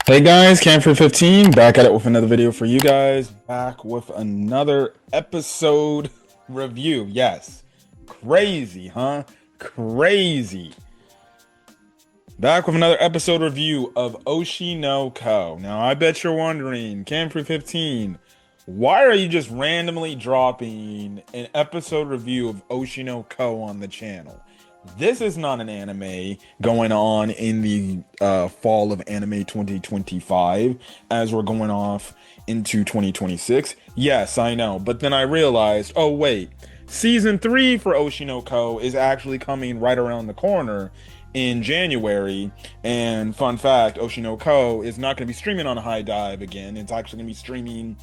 Hey guys, Camford15 back at it with another video for you guys. Back with another episode review. Yes. Crazy, huh? Crazy. Back with another episode review of Oshi No Ko. Now, I bet you're wondering, Camford15, why are you just randomly dropping an episode review of Oshi No Ko on the channel? This is not an anime going on in the fall of anime 2025 as we're going off into 2026. Yes, I know. But then I realized, oh wait, season 3 for Oshi No Ko is actually coming right around the corner in January. And fun fact, Oshi No Ko is not going to be streaming on High Dive again. It's actually going to be streaming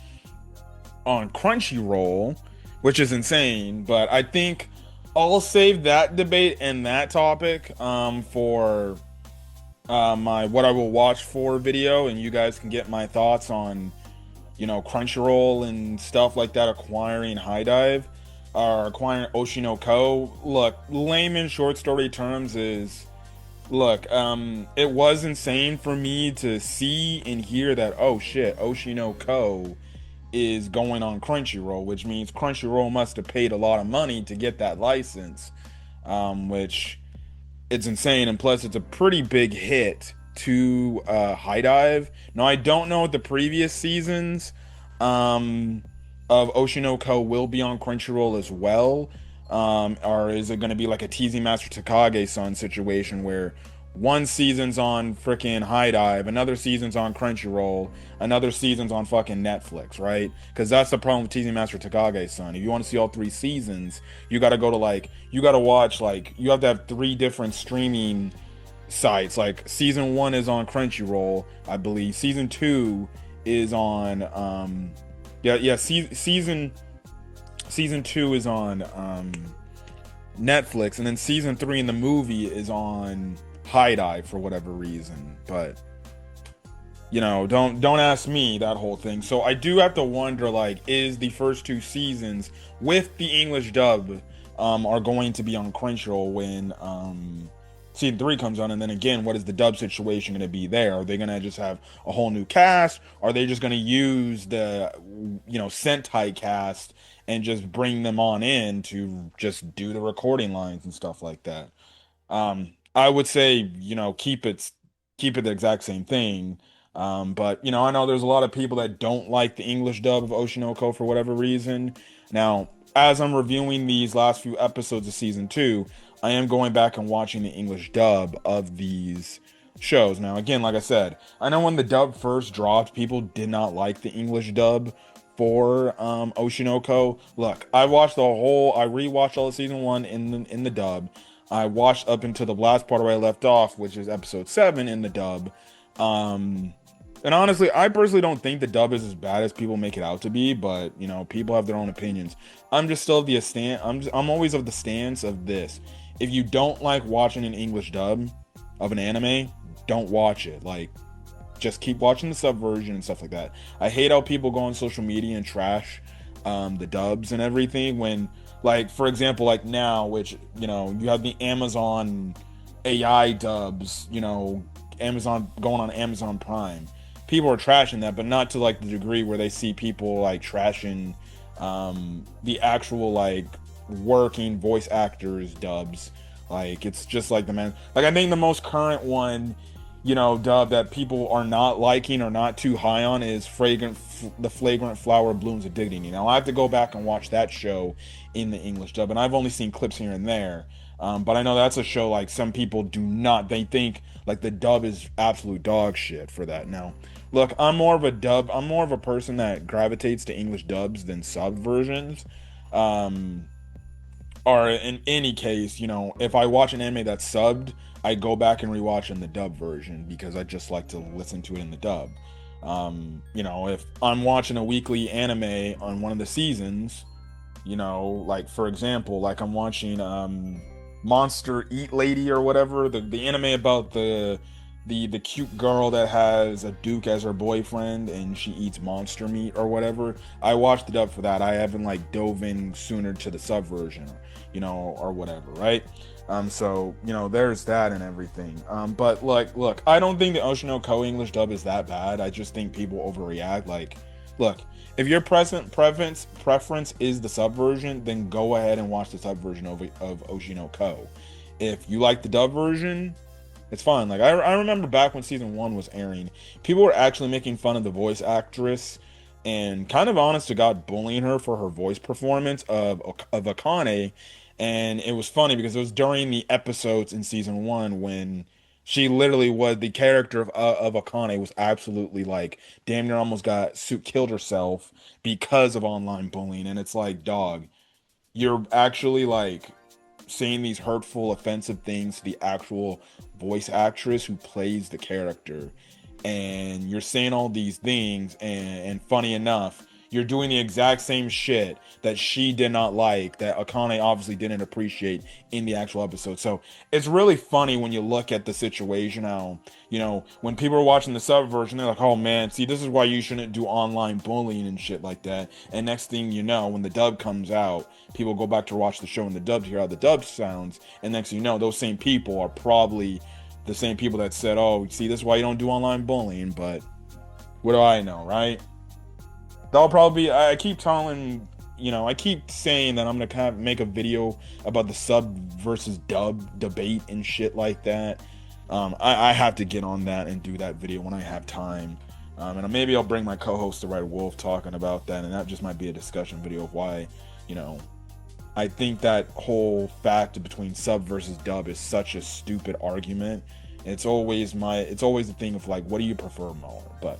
on Crunchyroll, which is insane. But I think I'll save that debate and that topic for my what I will watch for video, and you guys can get my thoughts on Crunchyroll and stuff like that acquiring High Dive or acquiring Oshi No Ko. Look, layman short story terms is look, it was insane for me to see and hear that, oh shit, Oshi No Ko is going on Crunchyroll, which means Crunchyroll must have paid a lot of money to get that license, which it's insane. And plus, it's a pretty big hit to High Dive. Now, I don't know what the previous seasons of Oshi No Ko will be on Crunchyroll as well. Or is it going to be like a TZ Master Takage-san situation where one season's on freaking High Dive, another season's on Crunchyroll, another season's on fucking Netflix, right? Because that's the problem with TZ Master Takage-san. If you want to see all 3 seasons, you got to go to you got to watch, you have to have 3 different streaming sites. Like, season 1 is on Crunchyroll, I believe. Season 2 is on, season 2 is on Netflix, and then season 3 in the movie is on High Dive for whatever reason. But don't ask me that whole thing. So I do have to wonder, is the first 2 seasons with the English dub are going to be on Crunchyroll when season 3 comes on? And then again, what is the dub situation going to be there? Are they going to just have a whole new cast? Are they just going to use the Sentai cast and just bring them on in to just do the recording lines and stuff like that? I would say, keep it the exact same thing. But I know there's a lot of people that don't like the English dub of Oshi No Ko for whatever reason. Now, as I'm reviewing these last few episodes of season 2, I am going back and watching the English dub of these shows. Now, again, like I said, I know when the dub first dropped, people did not like the English dub for Oshi No Ko. Look, I rewatched all of season 1 in the dub. I watched up until the last part where I left off, which is episode 7 in the dub. And honestly, I personally don't think the dub is as bad as people make it out to be, but people have their own opinions. I'm just still of the I'm always of the stance of this. If you don't like watching an English dub of an anime, don't watch it. Just keep watching the sub version and stuff like that. I hate how people go on social media and trash the dubs and everything when, for example, now, which you have the Amazon AI dubs, Amazon going on Amazon Prime. People are trashing that, but not to the degree where they see people trashing the actual working voice actors dubs. It's just the man. I think the most current one, dub that people are not liking or not too high on is the Flagrant Flower Blooms of Dignity. Now I have to go back and watch that show in the English dub, and I've only seen clips here and there. But I know that's a show some people do not. They think the dub is absolute dog shit for that. Now, look, I'm more of a person that gravitates to English dubs than sub versions. Or in any case, if I watch an anime that's subbed, I go back and rewatch in the dub version because I just like to listen to it in the dub. If I'm watching a weekly anime on one of the seasons, for example, I'm watching Monster Eat Lady or whatever, the anime about the the cute girl that has a Duke as her boyfriend and she eats monster meat or whatever. I watched the dub for that. I haven't like dove in sooner to the sub version, or whatever, right? So there's that and everything. But like, look, I don't think the Oshi No Ko English dub is that bad. I just think people overreact. Like, look, if your present preference is the sub version, then go ahead and watch the sub version of Oshi No Ko. If you like the dub version, it's fine. Like I remember back when season 1 was airing, people were actually making fun of the voice actress and kind of honest to God bullying her for her voice performance of Akane. And it was funny because it was during the episodes in season 1 when she literally was the character of Akane was absolutely like damn near almost killed herself because of online bullying. And it's like, dog, you're actually like saying these hurtful, offensive things to the actual voice actress who plays the character. And you're saying all these things, and funny enough, you're doing the exact same shit that she did not like, that Akane obviously didn't appreciate in the actual episode. So it's really funny when you look at the situation how, when people are watching the sub version, they're like, oh man, see, this is why you shouldn't do online bullying and shit like that. And next thing you know, when the dub comes out, people go back to watch the show in the dub to hear how the dub sounds. And next thing you know, those same people are probably the same people that said, oh, see, this is why you don't do online bullying. But what do I know, right? That'll probably be, I keep telling, I keep saying that I'm going to kind of make a video about the sub versus dub debate and shit like that. I have to get on that and do that video when I have time. And maybe I'll bring my co-host, the Red Wolf, talking about that. And that just might be a discussion video of why, I think that whole fact between sub versus dub is such a stupid argument. It's always the thing of like, what do you prefer more? But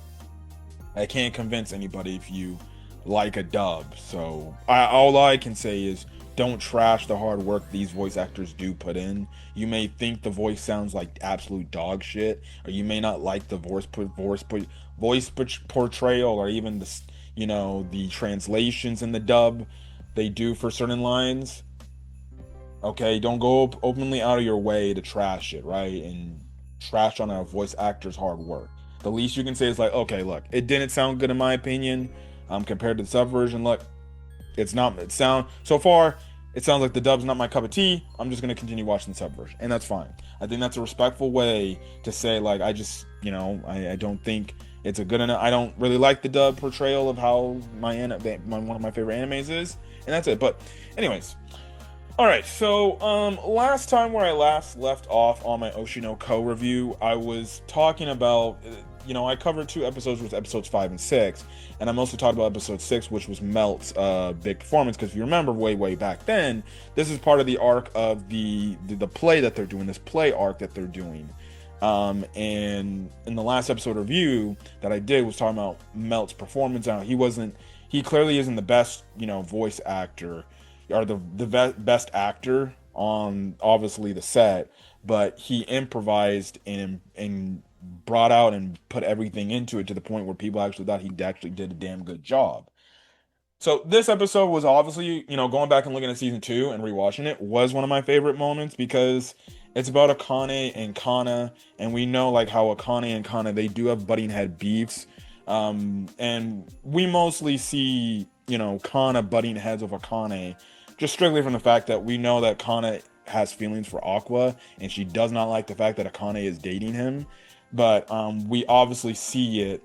I can't convince anybody if you like a dub. So all I can say is don't trash the hard work these voice actors do put in. You may think the voice sounds like absolute dog shit, or you may not like the voice portrayal, or even the translations in the dub they do for certain lines. Okay, don't go openly out of your way to trash it, right? And trash on a voice actor's hard work. The least you can say is like, okay, look, it didn't sound good in my opinion. Compared to the sub version, look, so far it sounds like the dub's not my cup of tea. I'm just gonna continue watching the sub version, and that's fine. I think that's a respectful way to say, like, I just, I don't think it's a good enough. I don't really like the dub portrayal of how one of my favorite animes is, and that's it. But anyways, all right, so last time where I last left off on my Oshi No Ko review, I was talking about, I covered 2 episodes, with episodes 5 and 6, and I mostly talked about episode 6, which was Melt's big performance, because if you remember way back then, this is part of the arc of the play that they're doing, this play arc that they're doing. And in the last episode review that I did was talking about Melt's performance. He clearly isn't the best, voice actor, or the best actor on obviously the set, but he improvised and brought out and put everything into it to the point where people actually thought he actually did a damn good job. So this episode was obviously, going back and looking at season 2 and rewatching it was one of my favorite moments, because it's about Akane and Kana, and we know like how Akane and Kana, they do have butting head beefs. And we mostly see, Kana butting heads with Akane just strictly from the fact that we know that Kana has feelings for Aqua, and she does not like the fact that Akane is dating him. But we obviously see it,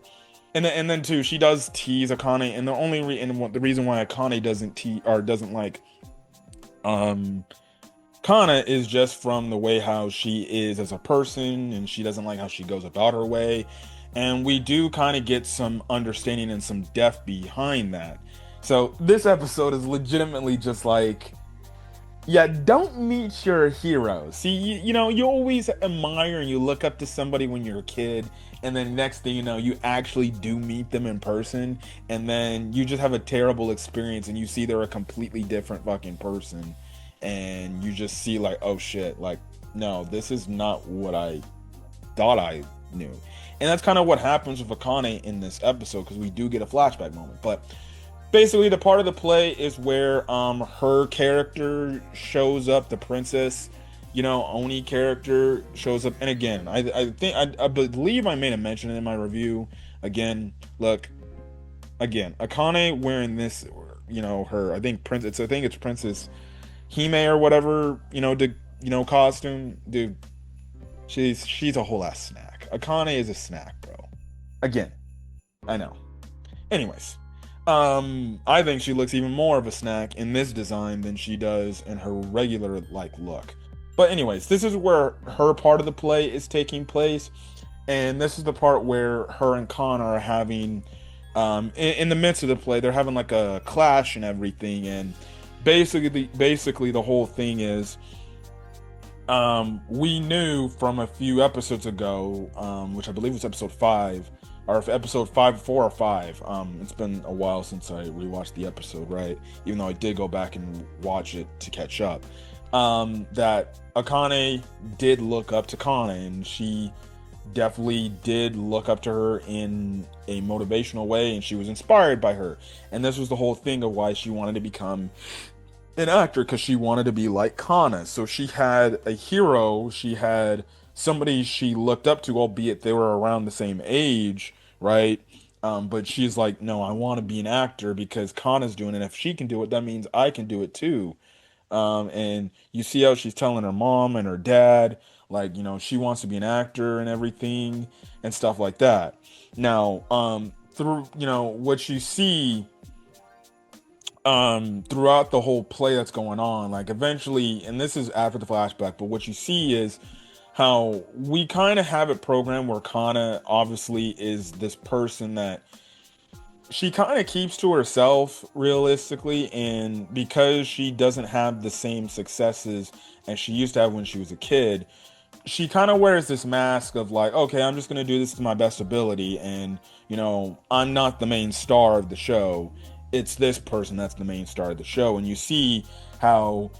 and then too, she does tease Akane, and the reason why Akane doesn't like Kana is just from the way how she is as a person, and she doesn't like how she goes about her way. And we do kind of get some understanding and some depth behind that. So this episode is legitimately just like, yeah, don't meet your hero. See, you always admire and you look up to somebody when you're a kid, and then next thing you know, you actually do meet them in person, and then you just have a terrible experience, and you see they're a completely different fucking person, and you just see like, oh shit, like, no, this is not what I thought I knew. And that's kind of what happens with Akane in this episode, because we do get a flashback moment. But basically, the part of the play is where her character shows up, the princess, Oni character shows up. And again, I think I believe I made a mention in my review. Again, look, again, Akane wearing this, her, I think it's Princess Hime or whatever, costume, dude. She's a whole ass snack. Akane is a snack, bro. Again, I know. Anyways, I think she looks even more of a snack in this design than she does in her regular look. But anyways, this is where her part of the play is taking place, and this is the part where her and Kana are having, in the midst of the play, they're having like a clash and everything, and basically the whole thing is, we knew from a few episodes ago, which I believe was episode 5, or episode 5, 4 or 5. It's been a while since I rewatched the episode, right? Even though I did go back and watch it to catch up. That Akane did look up to Kana, and she definitely did look up to her in a motivational way, and she was inspired by her. And this was the whole thing of why she wanted to become an actor, because she wanted to be like Kana. So she had a hero, she had somebody she looked up to, albeit they were around the same age, right? But she's like, no, I want to be an actor because Kana's doing it. If she can do it, that means I can do it too. And you see how she's telling her mom and her dad, like, she wants to be an actor and everything and stuff like that. Now, through, what you see throughout the whole play that's going on, like eventually, and this is after the flashback, but what you see is how we kind of have it programmed where Kana obviously is this person that she kind of keeps to herself realistically, and because she doesn't have the same successes as she used to have when she was a kid, she kind of wears this mask of like, okay, I'm just going to do this to my best ability, and I'm not the main star of the show. It's this person that's the main star of the show. And you see how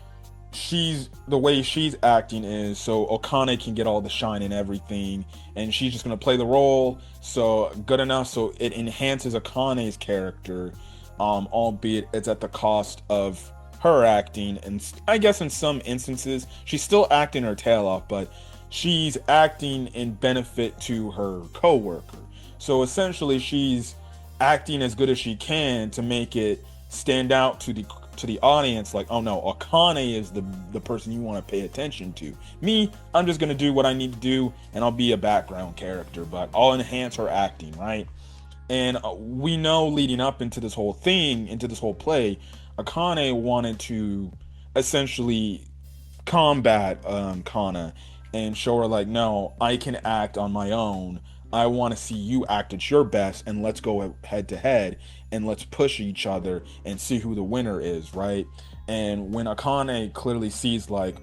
the way she's acting is so Akane can get all the shine and everything, and she's just going to play the role so good enough so it enhances Akane's character, albeit it's at the cost of her acting. And I guess in some instances she's still acting her tail off, but she's acting in benefit to her co-worker. So essentially she's acting as good as she can to make it stand out to the audience, like, oh no, Akane is the person you want to pay attention to. Me, I'm just gonna do what I need to do, and I'll be a background character, but I'll enhance her acting, right? And we know leading up into this whole thing, into this whole play, Akane wanted to essentially combat Kana and show her like, no, I can act on my own. I want to see you act at your best, and let's go head to head, and let's push each other and see who the winner is, right? And when Akane clearly sees like,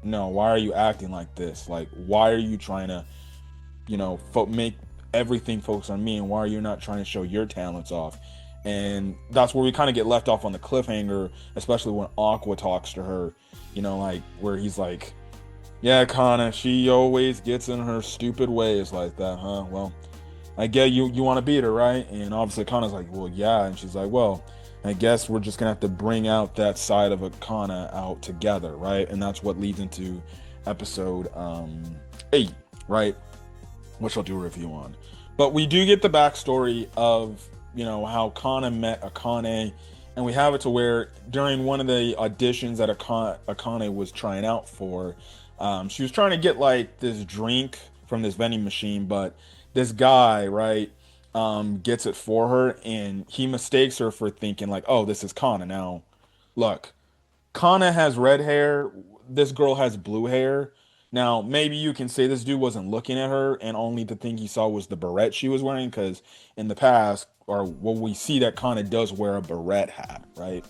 no, why are you acting like this? Like, why are you trying to, make everything focus on me, and why are you not trying to show your talents off? And that's where we kind of get left off on the cliffhanger, especially when Aqua talks to her, like where he's like, yeah, Kana, she always gets in her stupid ways like that, huh? Well, I get you want to beat her, right? And obviously Kana's like, well, yeah. And she's like, well, I guess we're just going to have to bring out that side of Kana out together, right? And that's what leads into episode 8, right? Which I'll do a review on. But we do get the backstory of, how Kana met Akane. And we have it to where during one of the auditions that Akane was trying out for, she was trying to get like this drink from this vending machine, but this guy, right, gets it for her, and he mistakes her for thinking like, oh, this is Kana. Now, look, Kana has red hair. This girl has blue hair. Now, maybe you can say this dude wasn't looking at her, and only the thing he saw was the beret she was wearing, because in the past, or what we see, that Kana does wear a beret hat, right?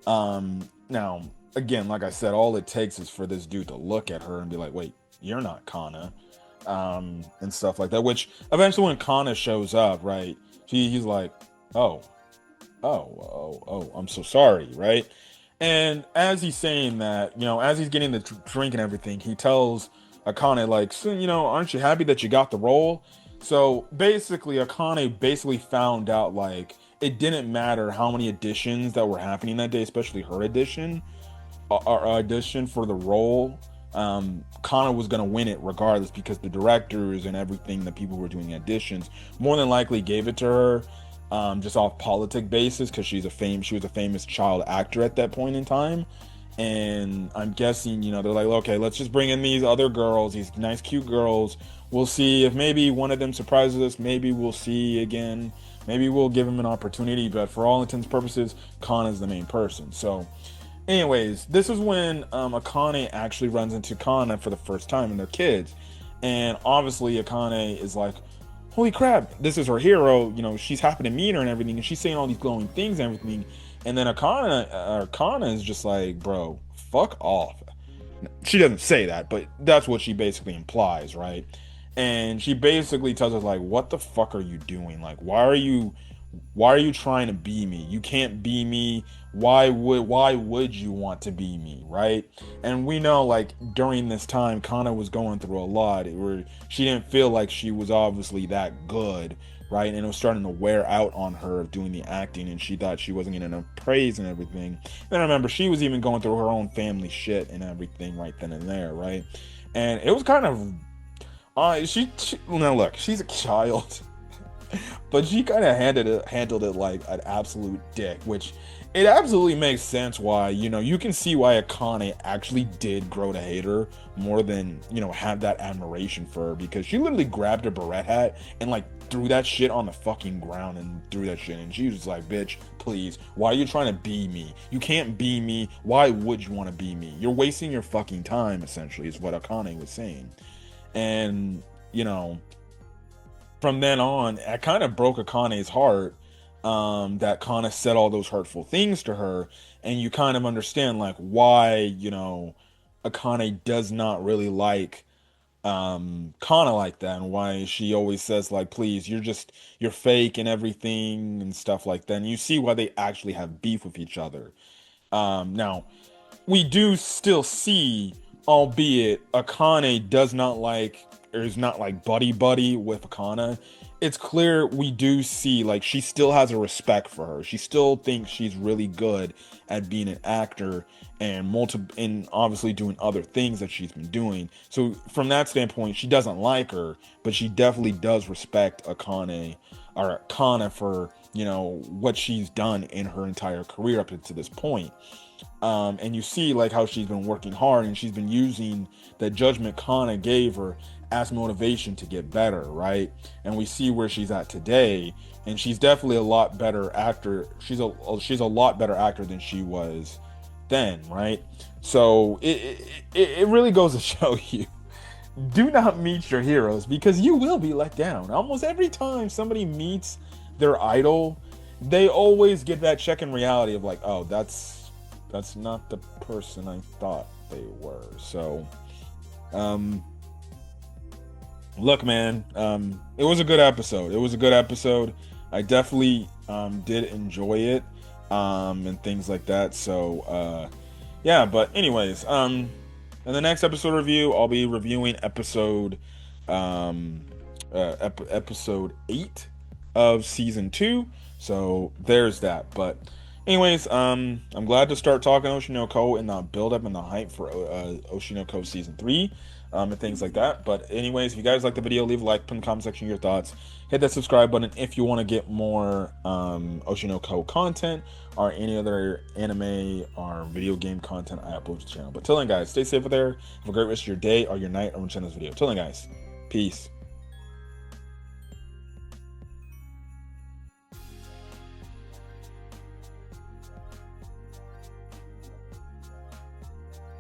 Now, again, like I said, all it takes is for this dude to look at her and be like, wait, you're not Kana, and stuff like that. Which eventually when Kana shows up, right, he's like, oh, I'm so sorry, right? And as he's saying that, as he's getting the drink and everything, he tells Akane like, so, aren't you happy that you got the role? So basically Akane basically found out like it didn't matter how many auditions that were happening that day, especially her audition, our audition for the role, Kana was gonna win it regardless, because the directors and everything, the people who were doing auditions, more than likely gave it to her, just off politic basis, because she was a famous child actor at that point in time. And I'm guessing, they're like, okay, let's just bring in these other girls, these nice cute girls. We'll see if maybe one of them surprises us. Maybe we'll see again. Maybe we'll give him an opportunity. But for all intents and purposes, Kana is the main person. So anyways, this is when Akane actually runs into Kana for the first time, and they're kids. And obviously Akane is like, holy crap, this is her hero. She's happy to meet her and everything, and she's saying all these glowing things and everything. And then Kana is just like, bro, fuck off. She doesn't say that, but that's what she basically implies, right? And she basically tells us like, what the fuck are you doing? Like, why are you trying to be me? You can't be me. Why would you want to be me, right? And we know, like, during this time Kana was going through a lot where she didn't feel like she was obviously that good, right? And it was starting to wear out on her of doing the acting, and she thought she wasn't getting enough praise and everything. And I remember she was even going through her own family shit and everything right then and there, right? And it was kind of she now look, she's a child. But she kind of handled it like an absolute dick, which it absolutely makes sense why, you can see why Akane actually did grow to hate her more than, have that admiration for her, because she literally grabbed her beret hat and like threw that shit on the fucking ground and threw that shit, and she was just like, bitch, please, why are you trying to be me? You can't be me. Why would you want to be me? You're wasting your fucking time, essentially, is what Akane was saying. And, from then on, it kind of broke Akane's heart, that Kana said all those hurtful things to her, and you kind of understand like why, Akane does not really like Kana like that, and why she always says like, please, you're fake and everything and stuff like that. And you see why they actually have beef with each other. Now we do still see, albeit Akane does not like, or is not like buddy buddy with Akana. It's clear we do see like she still has a respect for her. She still thinks she's really good at being an actor and obviously doing other things that she's been doing. So from that standpoint, she doesn't like her, but she definitely does respect Akane or Kana for, what she's done in her entire career up to this point. And you see like how she's been working hard, and she's been using the judgment Kana gave her as motivation to get better, right? And we see where she's at today, and she's definitely a lot better actor. She's a lot better actor than she was then, right? So it really goes to show you, do not meet your heroes, because you will be let down. Almost every time somebody meets their idol, they always get that check in reality of like, oh, that's not the person I thought they were. So look, man, it was a good episode. I definitely did enjoy it, and things like that. So yeah, but anyways, in the next episode review, I'll be reviewing episode 8 of season 2. So there's that. But anyways, I'm glad to start talking Oshi No Ko and the build up and the hype for Oshi No Ko season 3, and things like that. But anyways, if you guys like the video, leave a like, put in the comment section your thoughts, hit that subscribe button if you want to get more Oshi No Ko content or any other anime or video game content I upload to the channel. But till then, guys, stay safe out there. Have a great rest of your day or your night or watching this video. Till then, guys, peace.